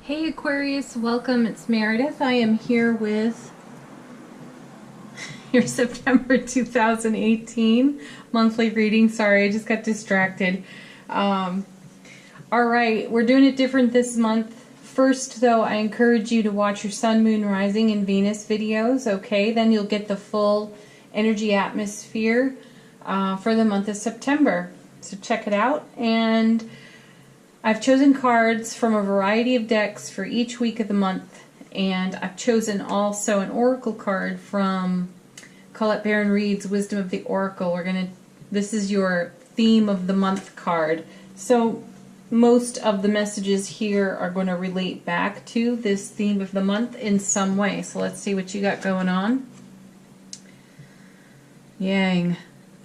Hey Aquarius, welcome. It's Meredith. I am here with your September 2018 monthly reading. Sorry, I just got distracted. All right, we're doing it different this month. First, though, I encourage you to watch your Sun, Moon, Rising, and Venus videos, okay? Then you'll get the full energy atmosphere for the month of September. So check it out. And I've chosen cards from a variety of decks for each week of the month, and I've chosen also an oracle card from Colette Baron Reid's Wisdom of the Oracle. This is your theme of the month card. So most of the messages here are going to relate back to this theme of the month in some way. So let's see what you got going on. Yang.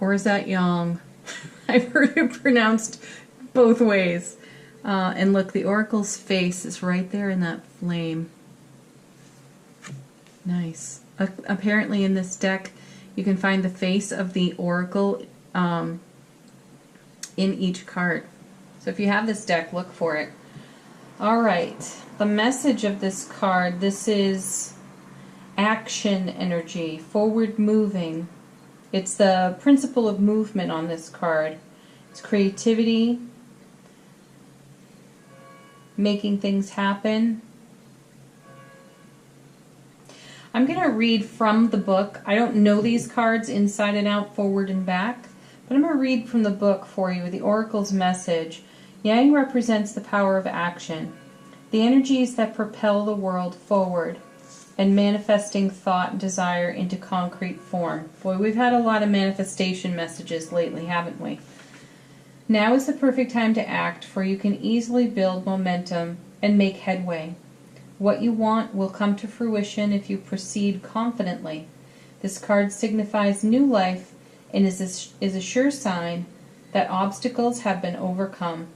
Or is that Yang? I've heard it pronounced both ways. And look, the oracle's face is right there in that flame. Nice. Apparently in this deck, you can find the face of the oracle in each card. So if you have this deck, look for it. All right. The message of this card, this is action energy, forward moving. It's the principle of movement on this card. It's creativity, making things happen. I'm going to read from the book. I don't know these cards inside and out, forward and back, but I'm going to read from the book for you, the Oracle's message. Yang represents the power of action, the energies that propel the world forward, and manifesting thought and desire into concrete form. Boy, we've had a lot of manifestation messages lately, haven't we? Now is the perfect time to act, for you can easily build momentum and make headway. What you want will come to fruition if you proceed confidently. This card signifies new life and is a sure sign that obstacles have been overcome.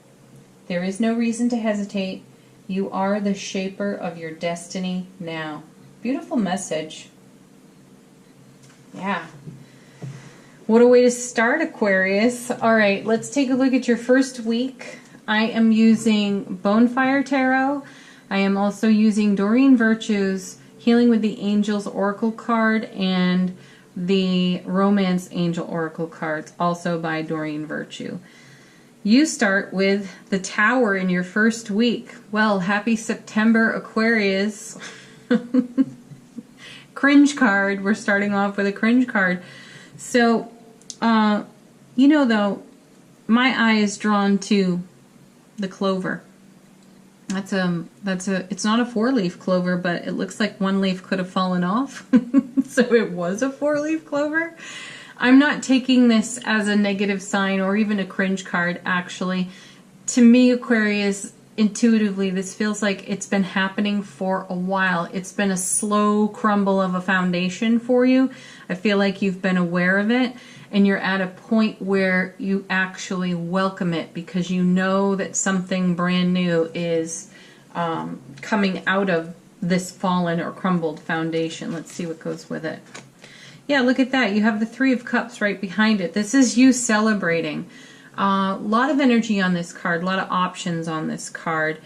There is no reason to hesitate. You are the shaper of your destiny now. Beautiful message. Yeah. What a way to start, Aquarius. All right, let's take a look at your first week. I am using Bonefire Tarot. I am also using Doreen Virtue's Healing with the Angels Oracle card and the Romance Angel Oracle cards, also by Doreen Virtue. You start with the Tower in your first week. Well, happy September, Aquarius. Cringe card. We're starting off with a cringe card. So, you know, though, my eye is drawn to the clover. It's not a four-leaf clover, but it looks like one leaf could have fallen off. So it was a four-leaf clover. I'm not taking this as a negative sign or even a cringe card, actually. To me, Aquarius, intuitively, this feels like it's been happening for a while. It's been a slow crumble of a foundation for you. I feel like you've been aware of it, and you're at a point where you actually welcome it because you know that something brand new is coming out of this fallen or crumbled foundation. Let's see what goes with it. Yeah, look at that. You have the Three of Cups right behind it. This is you celebrating. A lot of energy on this card, a lot of options on this card.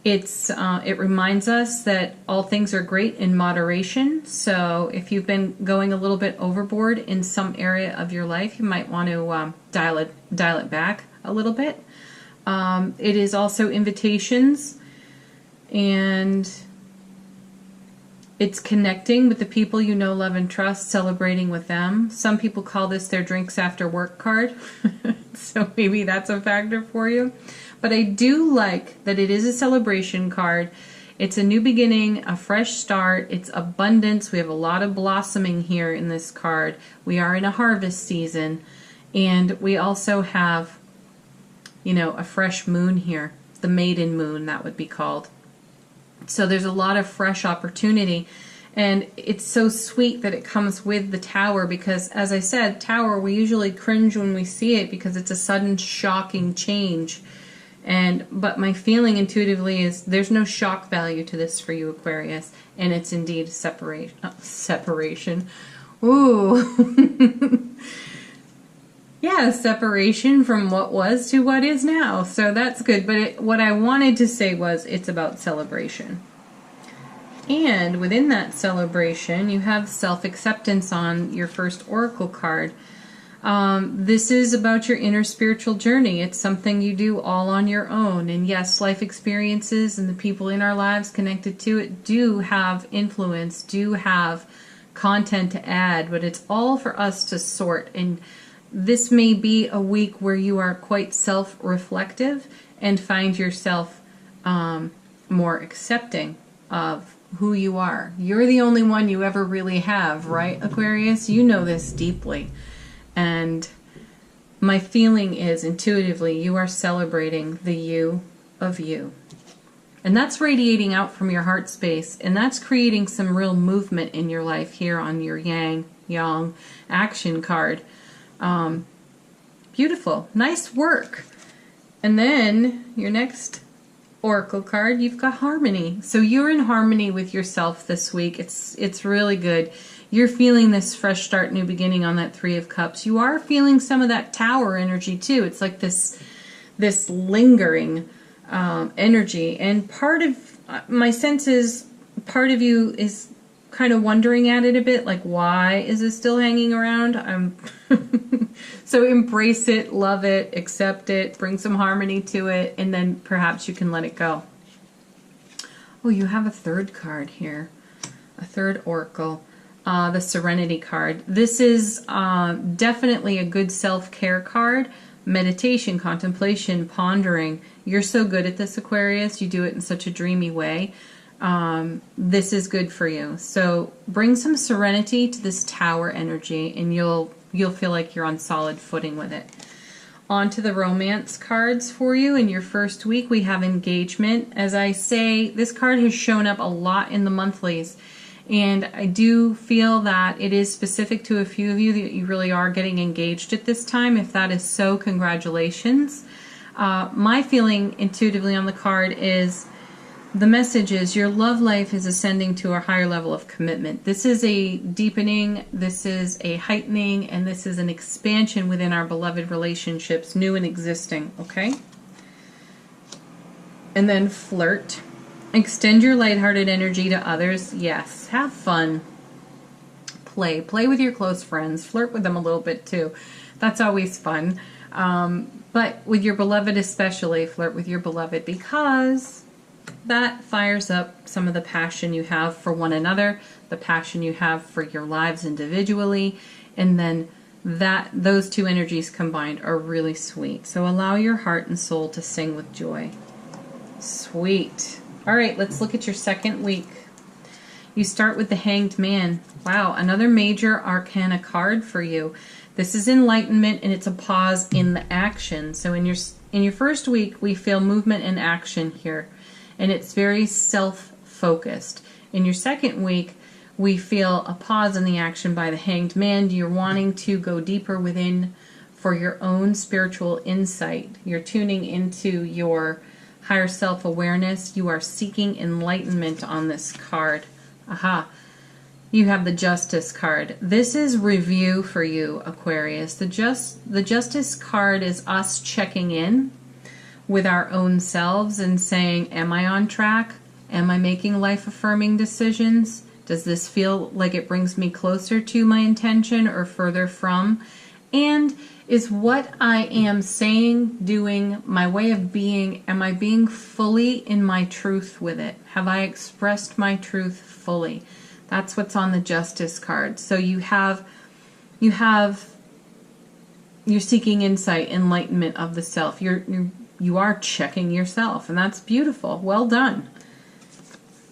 It reminds us that all things are great in moderation. So if you've been going a little bit overboard in some area of your life, you might want to dial it back a little bit. It is also invitations, and it's connecting with the people you know, love, and trust, celebrating with them. Some people call this their drinks after work card. So maybe that's a factor for you. But I do like that it is a celebration card. It's a new beginning, a fresh start. It's abundance. We have a lot of blossoming here in this card. We are in a harvest season. And we also have, you know, a fresh moon here. The maiden moon, that would be called. So there's a lot of fresh opportunity. And it's so sweet that it comes with the Tower because, as I said, Tower, we usually cringe when we see it because it's a sudden, shocking change. But my feeling intuitively is there's no shock value to this for you, Aquarius, and it's indeed separation. Ooh. Yeah, separation from what was to what is now. So that's good. But what I wanted to say was it's about celebration. And within that celebration, you have self-acceptance on your first oracle card. This is about your inner spiritual journey. It's something you do all on your own. And yes, life experiences and the people in our lives connected to it do have influence, do have content to add, but it's all for us to sort. And this may be a week where you are quite self-reflective and find yourself more accepting of who you are. You're the only one you ever really have, right, Aquarius? You know this deeply. And my feeling is intuitively you are celebrating the you of you. And that's radiating out from your heart space, and that's creating some real movement in your life here on your yang action card. Beautiful. Nice work. And then your next oracle card, you've got harmony. So you're in harmony with yourself this week. It's really good. You're feeling this fresh start, new beginning on that Three of Cups. You are feeling some of that Tower energy too. It's like this lingering energy. And part of my sense is part of you is kind of wondering at it a bit, like, why is it still hanging around? So embrace it, love it, accept it, bring some harmony to it, and then perhaps you can let it go. Oh, you have a third card here, a third oracle. The Serenity card. This is definitely a good self-care card. Meditation, contemplation, pondering. You're so good at this, Aquarius. You do it in such a dreamy way. This is good for you. So bring some serenity to this Tower energy, and you'll feel like you're on solid footing with it. On to the romance cards for you. In your first week, we have engagement. As I say, this card has shown up a lot in the monthlies. And I do feel that it is specific to a few of you that you really are getting engaged at this time. If that is so, congratulations. My feeling intuitively on the card is the message is your love life is ascending to a higher level of commitment. This is a deepening, this is a heightening, and this is an expansion within our beloved relationships, new and existing, okay? And then flirt. Extend your lighthearted energy to others. Yes, have fun. Play with your close friends. Flirt with them a little bit too. That's always fun. But with your beloved especially, flirt with your beloved, because that fires up some of the passion you have for one another, the passion you have for your lives individually, and then those two energies combined are really sweet. So allow your heart and soul to sing with joy. Sweet. All right, let's look at your second week. You start with the Hanged Man. Wow, another major arcana card for you. This is enlightenment, and it's a pause in the action. So in your first week, we feel movement and action here, and it's very self-focused. In your second week, we feel a pause in the action by the Hanged Man. You're wanting to go deeper within for your own spiritual insight. You're tuning into your higher self-awareness. You are seeking enlightenment on this card. Aha. You have the Justice card. This is review for you, Aquarius. The Justice card is us checking in with our own selves and saying, am I on track? Am I making life-affirming decisions? Does this feel like it brings me closer to my intention or further from? And is what I am saying, doing, my way of being, am I being fully in my truth with it? Have I expressed my truth fully? That's what's on the Justice card. So you're seeking insight, enlightenment of the self. You are checking yourself, and that's beautiful. Well done.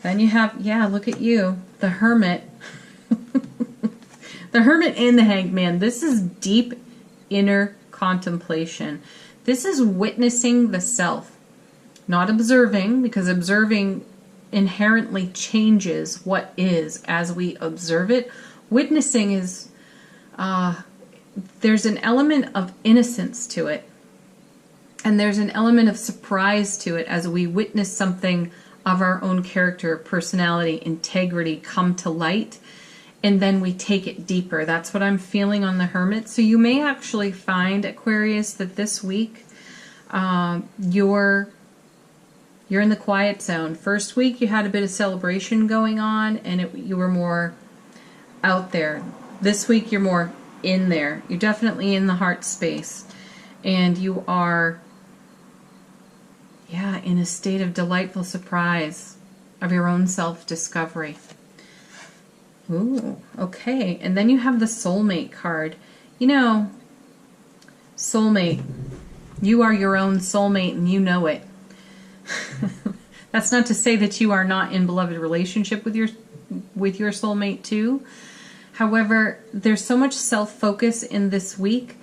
Then you have, yeah, look at you, the Hermit. The Hermit and the Hanged Man. This is deep inner contemplation. This is witnessing the self, not observing, because observing inherently changes what is as we observe it. Witnessing is, there's an element of innocence to it, and there's an element of surprise to it as we witness something of our own character, personality, integrity come to light. and then we take it deeper. That's what I'm feeling on the Hermit. So you may actually find, Aquarius, that this week you're in the quiet zone. First week you had a bit of celebration going on, and you were more out there. This week you're more in there. You're definitely in the heart space, and you are, yeah, in a state of delightful surprise of your own self-discovery. Ooh, okay. And then you have the soulmate card. You know, soulmate. You are your own soulmate and you know it. That's not to say that you are not in beloved relationship with your soulmate too. However, there's so much self-focus in this week.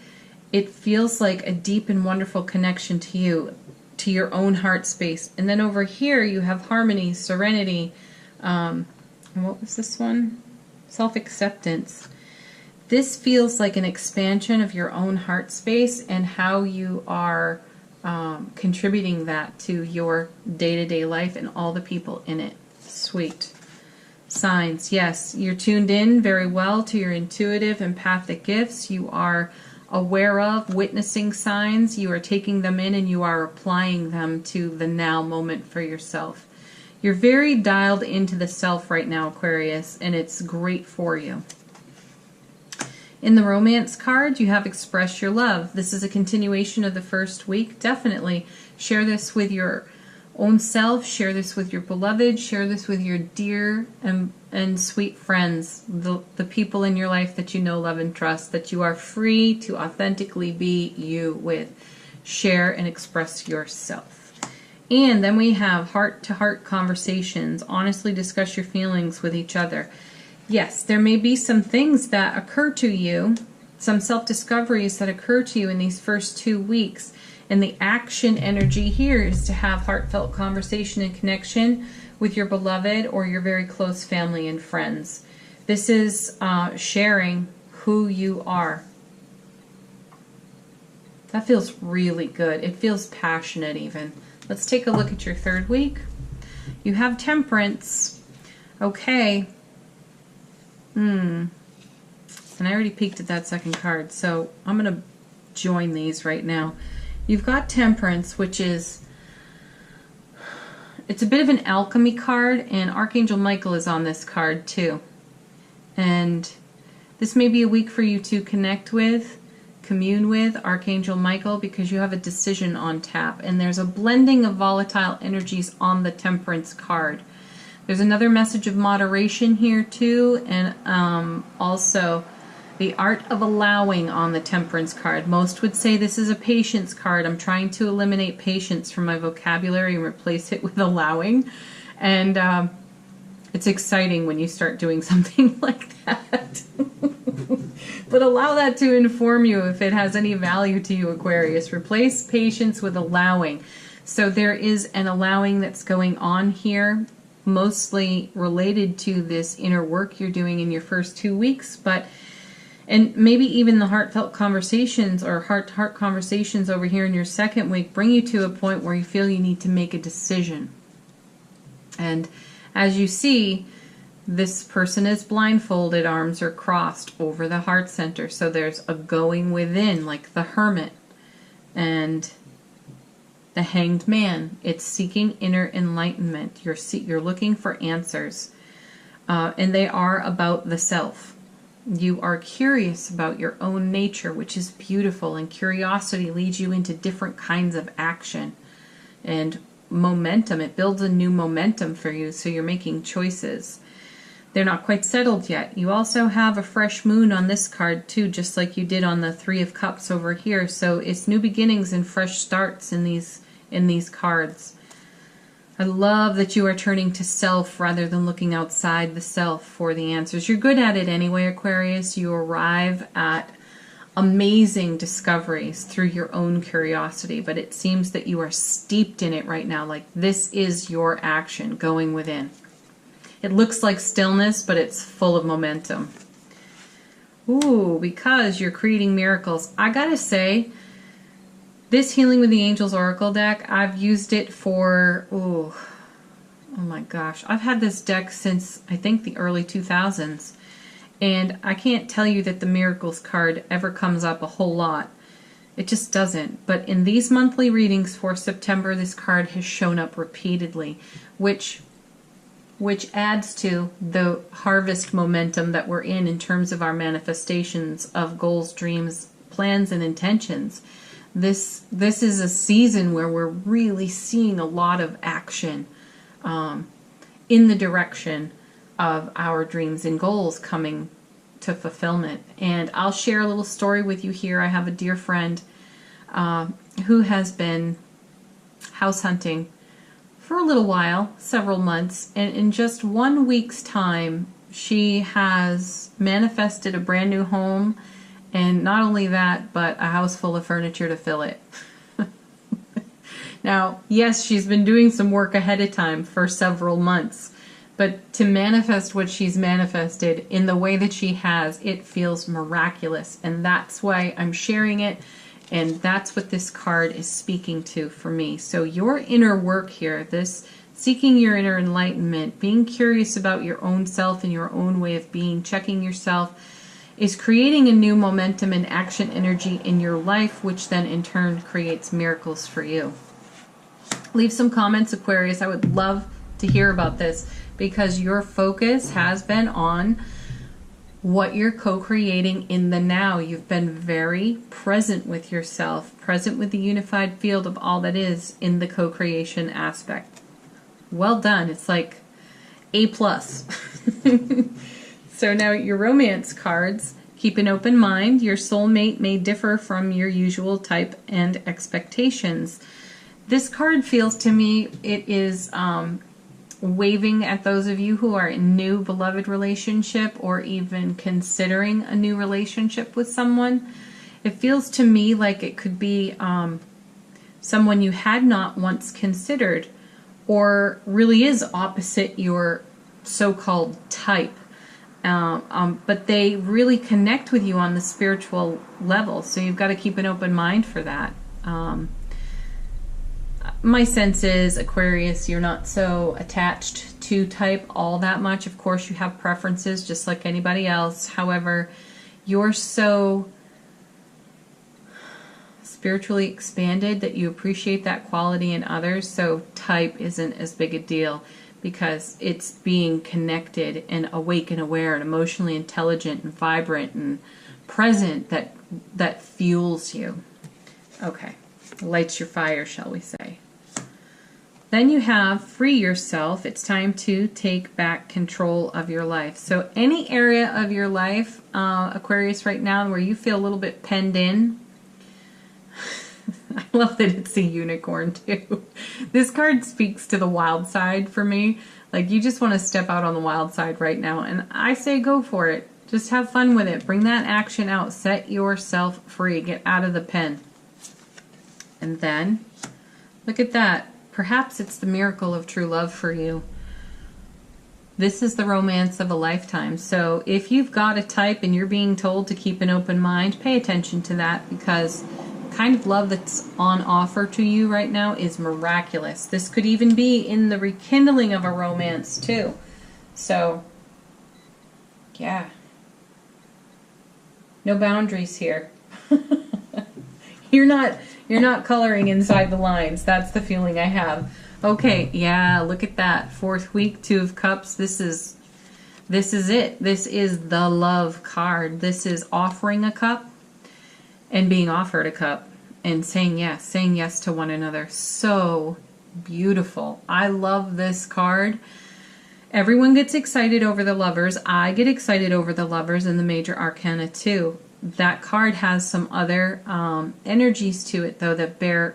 It feels like a deep and wonderful connection to you, to your own heart space. And then over here you have harmony, serenity. What was this one? Self-acceptance. This feels like an expansion of your own heart space and how you are contributing that to your day-to-day life and all the people in it. Sweet. Signs. Yes, you're tuned in very well to your intuitive, empathic gifts. You are aware of, witnessing signs. You are taking them in and you are applying them to the now moment for yourself. You're very dialed into the self right now, Aquarius, and it's great for you. In the romance card, you have express your love. This is a continuation of the first week. Definitely share this with your own self, share this with your beloved, share this with your dear and sweet friends, the people in your life that you know, love, and trust, that you are free to authentically be you with. Share and express yourself. And then we have heart-to-heart conversations. Honestly discuss your feelings with each other. Yes, there may be some things that occur to you, some self-discoveries that occur to you in these first 2 weeks. And the action energy here is to have heartfelt conversation and connection with your beloved or your very close family and friends. This is sharing who you are. That feels really good. It feels passionate even. Let's take a look at your third week. You have Temperance. Okay. And I already peeked at that second card, so I'm going to join these right now. You've got Temperance, which is, it's a bit of an alchemy card, and Archangel Michael is on this card too. And this may be a week for you to connect with, commune with Archangel Michael, because you have a decision on tap, and there's a blending of volatile energies on the Temperance card. There's another message of moderation here too, and also the art of allowing on the Temperance card. Most would say this is a patience card. I'm trying to eliminate patience from my vocabulary and replace it with allowing. And it's exciting when you start doing something like that. But allow that to inform you if it has any value to you, Aquarius. Replace patience with allowing. So there is an allowing that's going on here, mostly related to this inner work you're doing in your first 2 weeks, and maybe even the heartfelt conversations or heart-to-heart conversations over here in your second week bring you to a point where you feel you need to make a decision. And as you see, this person is blindfolded, arms are crossed over the heart center. So there's a going within, like the Hermit and the Hanged Man. It's seeking inner enlightenment. You're looking for answers. And they are about the self. You are curious about your own nature, which is beautiful, and curiosity leads you into different kinds of action and momentum. It builds a new momentum for you, so you're making choices. They're not quite settled yet. You also have a fresh moon on this card too, just like you did on the Three of Cups over here. So it's new beginnings and fresh starts in these cards. I love that you are turning to self rather than looking outside the self for the answers. You're good at it anyway, Aquarius. You arrive at amazing discoveries through your own curiosity, but it seems that you are steeped in it right now. Like this is your action going within. It looks like stillness, but it's full of momentum. Ooh, because you're creating miracles. I gotta say, this Healing with the Angels Oracle deck, I've used it for, oh my gosh. I've had this deck since, I think, the early 2000s. And I can't tell you that the Miracles card ever comes up a whole lot. It just doesn't. But in these monthly readings for September, this card has shown up repeatedly, which adds to the harvest momentum that we're in terms of our manifestations of goals, dreams, plans, and intentions. This is a season where we're really seeing a lot of action in the direction of our dreams and goals coming to fulfillment. And I'll share a little story with you here. I have a dear friend who has been house hunting for a little while, several months, and in just 1 week's time, she has manifested a brand new home, and not only that, but a house full of furniture to fill it. Now, yes, she's been doing some work ahead of time for several months, but to manifest what she's manifested in the way that she has, it feels miraculous, and that's why I'm sharing it. And that's what this card is speaking to for me. So your inner work here, this seeking your inner enlightenment, being curious about your own self and your own way of being, checking yourself, is creating a new momentum and action energy in your life, which then in turn creates miracles for you. Leave some comments, Aquarius. I would love to hear about this because your focus has been on what you're co-creating in the now. You've been very present with yourself, present with the unified field of all that is in the co-creation aspect. Well done. It's like A+. So now your romance cards, keep an open mind. Your soulmate may differ from your usual type and expectations. This card feels to me it is waving at those of you who are in new beloved relationship or even considering a new relationship with someone. It feels to me like it could be someone you had not once considered or really is opposite your so-called type. But they really connect with you on the spiritual level, so you've got to keep an open mind for that. My sense is, Aquarius, you're not so attached to type all that much. Of course, you have preferences just like anybody else. However, you're so spiritually expanded that you appreciate that quality in others. So type isn't as big a deal because it's being connected and awake and aware and emotionally intelligent and vibrant and present that fuels you. Okay. Lights your fire, shall we say. Then you have free yourself. It's time to take back control of your life. So any area of your life, Aquarius, right now where you feel a little bit penned in. I love that it's a unicorn too. This card speaks to the wild side for me. Like you just want to step out on the wild side right now. And I say go for it. Just have fun with it. Bring that action out. Set yourself free. Get out of the pen. And then, look at that. Perhaps it's the miracle of true love for you. This is the romance of a lifetime. So if you've got a type and you're being told to keep an open mind, pay attention to that because the kind of love that's on offer to you right now is miraculous. This could even be in the rekindling of a romance too. So, yeah. No boundaries here. You're not coloring inside the lines. That's the feeling I have. Okay, yeah, look at that. 4th week, 2 of Cups. This is it. This is the love card. This is offering a cup and being offered a cup and saying yes to one another. So beautiful. I love this card. Everyone gets excited over the lovers. I get excited over the lovers in the major arcana too. That card has some other energies to it, though, that bear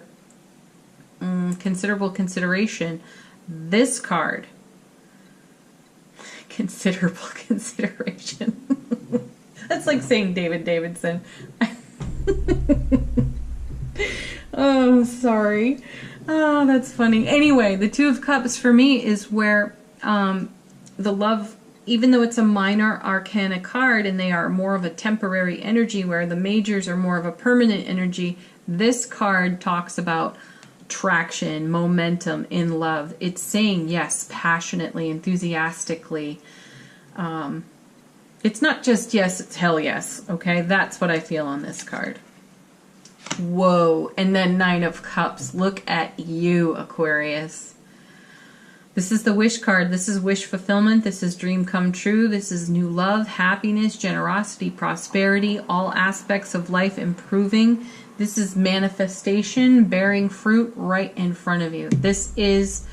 considerable consideration. This card, considerable consideration. That's like saying David Davidson. Oh, sorry. Oh, that's funny. Anyway, the 2 of Cups for me is where the love, even though it's a minor arcana card and they are more of a temporary energy where the majors are more of a permanent energy, this card talks about traction, momentum in love. It's saying yes passionately, enthusiastically, It's not just yes, it's hell yes. Okay, that's what I feel on this card. Whoa. And then Nine of Cups. Look at you, Aquarius. This is the wish card. This is wish fulfillment. This is dream come true. This is new love, happiness, generosity, prosperity, all aspects of life improving. This is manifestation, bearing fruit right in front of you. This is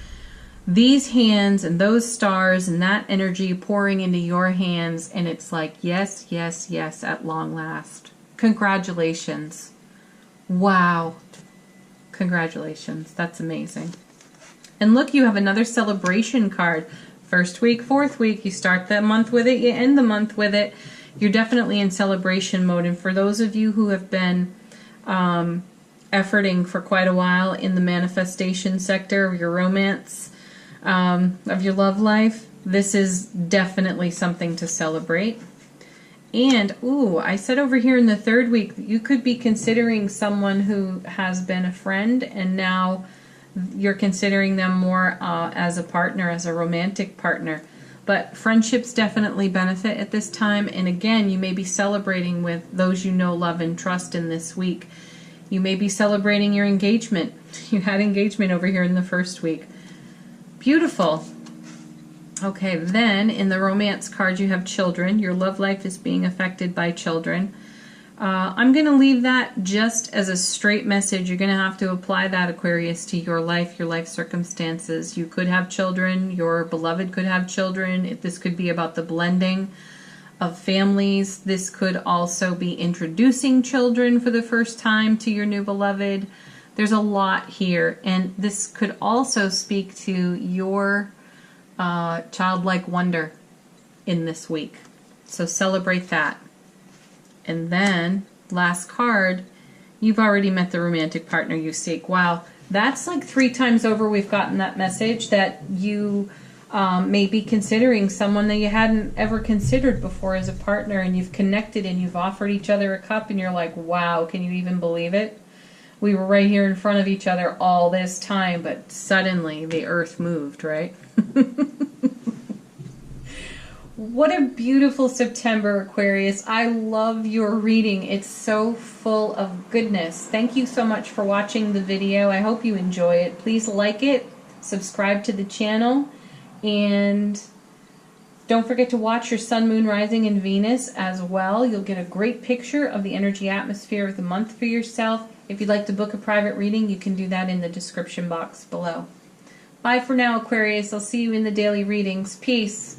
these hands and those stars and that energy pouring into your hands. And it's like, yes, yes, yes, at long last. Congratulations. Wow. Congratulations. That's amazing. And look, you have another celebration card. First week, fourth week, you start the month with it, you end the month with it. You're definitely in celebration mode. And for those of you who have been efforting for quite a while in the manifestation sector of your romance, of your love life, this is definitely something to celebrate. And, ooh, I said over here in the third week, you could be considering someone who has been a friend and now you're considering them more as a partner, as a romantic partner. But friendships definitely benefit at this time. And again, you may be celebrating with those you know, love, and trust in this week. You may be celebrating your engagement. You had engagement over here in the first week. Beautiful. Okay, then in the romance card you have children. Your love life is being affected by children. I'm going to leave that just as a straight message. You're going to have to apply that, Aquarius, to your life circumstances. You could have children. Your beloved could have children. This could be about the blending of families. This could also be introducing children for the first time to your new beloved. There's a lot here. And this could also speak to your childlike wonder in this week. So celebrate that. And then, last card, you've already met the romantic partner you seek. Wow, that's like 3 times over we've gotten that message that you may be considering someone that you hadn't ever considered before as a partner, and you've connected and you've offered each other a cup and you're like, wow, can you even believe it? We were right here in front of each other all this time, but suddenly the earth moved, right? What a beautiful September, Aquarius. I love your reading. It's so full of goodness. Thank you so much for watching the video. I hope you enjoy it. Please like it, subscribe to the channel, and don't forget to watch your Sun, Moon, Rising, and Venus as well. You'll get a great picture of the energy atmosphere of the month for yourself. If you'd like to book a private reading, you can do that in the description box below. Bye for now, Aquarius. I'll see you in the daily readings. Peace.